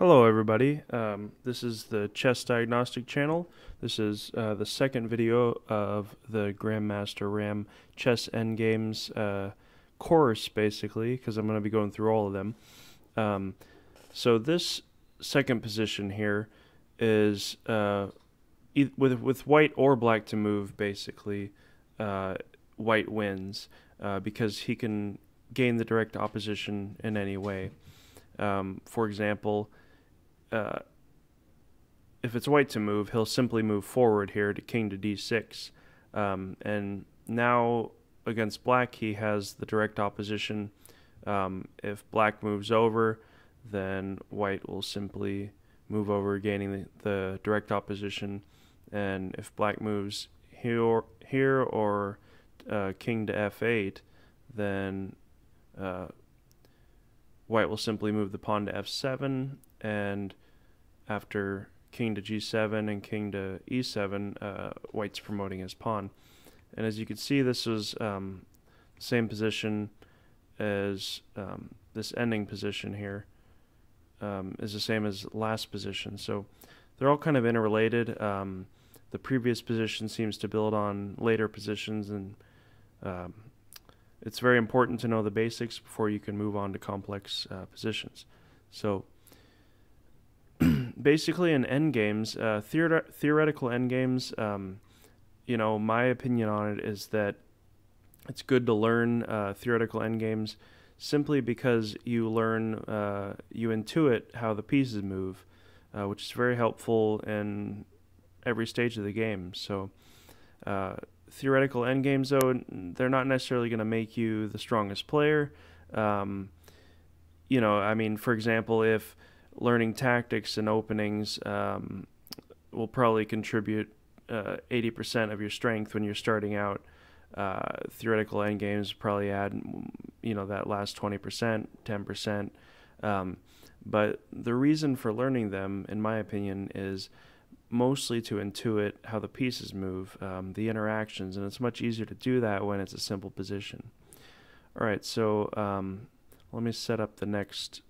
Hello everybody, this is the Chess Diagnostic channel. This is the second video of the Grandmaster Ram Chess Endgames course, basically, because I'm going to be going through all of them. So this second position here is with white or black to move, basically, white wins because he can gain the direct opposition in any way. For example, if it's white to move, he'll simply move forward here to king to d6. And now against black, he has the direct opposition. If black moves over, then white will simply move over, gaining the direct opposition. And if black moves here or king to f8, then white will simply move the pawn to f7, and after king to g7 and king to e7, white's promoting his pawn. And as you can see, this was the same position as this ending position here is the same as last position. So they're all kind of interrelated. The previous position seems to build on later positions, and it's very important to know the basics before you can move on to complex positions. So basically in endgames, theoretical endgames, my opinion on it is that it's good to learn theoretical endgames simply because you learn, you intuit how the pieces move, which is very helpful in every stage of the game. So theoretical endgames, though, they're not necessarily going to make you the strongest player. I mean, for example, if learning tactics and openings will probably contribute 80% of your strength when you're starting out, theoretical endgames probably add, that last 20%, 10%. But the reason for learning them, in my opinion, is mostly to intuit how the pieces move, the interactions, and it's much easier to do that when it's a simple position. All right, so let me set up the next.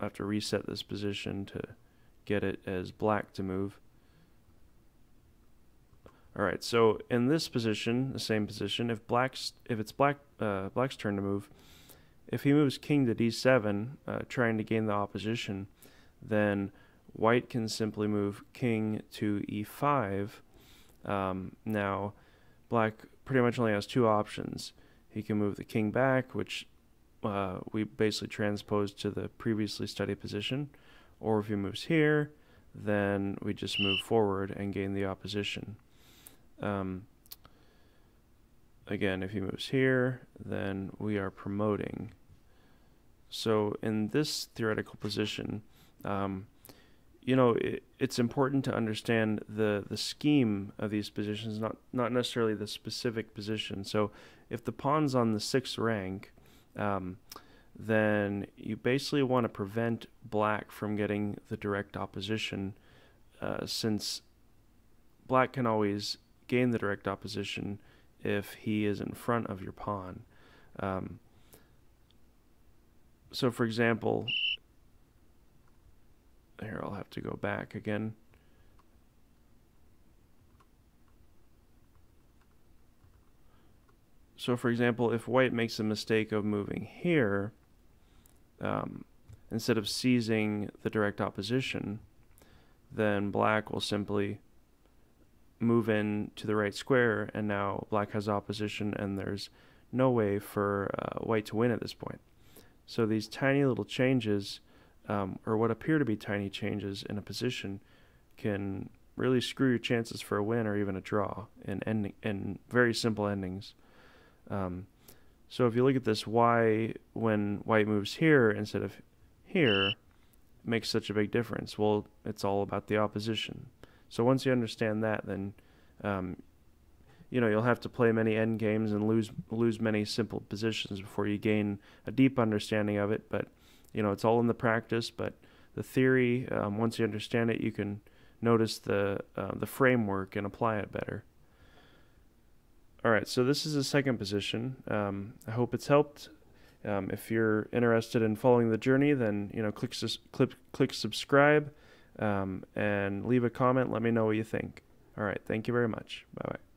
I have to reset this position to get it as black to move. All right, so in this position, the same position, if it's black's turn to move, if he moves king to d7, trying to gain the opposition, then white can simply move king to e5. Now, black pretty much only has two options. He can move the king back, which we basically transposed to the previously studied position, or if he moves here, then we just move forward and gain the opposition. Again, if he moves here, then we are promoting. So in this theoretical position, it's important to understand the scheme of these positions, not necessarily the specific position. So if the pawn's on the 6th rank, then you basically want to prevent black from getting the direct opposition, since black can always gain the direct opposition if he is in front of your pawn. So for example, here I'll have to go back again. So for example, if white makes a mistake of moving here, instead of seizing the direct opposition, then black will simply move in to the right square, and now black has opposition, and there's no way for white to win at this point. So these tiny little changes, or what appear to be tiny changes in a position, can really screw your chances for a win or even a draw in very simple endings. So if you look at this, why when white moves here instead of here makes such a big difference? Well, it's all about the opposition. So once you understand that, then you'll have to play many end games and lose many simple positions before you gain a deep understanding of it. But it's all in the practice. But the theory, once you understand it, you can notice the framework and apply it better. All right, so this is the second position. I hope it's helped. If you're interested in following the journey, then click subscribe, and leave a comment. Let me know what you think. All right, thank you very much. Bye bye.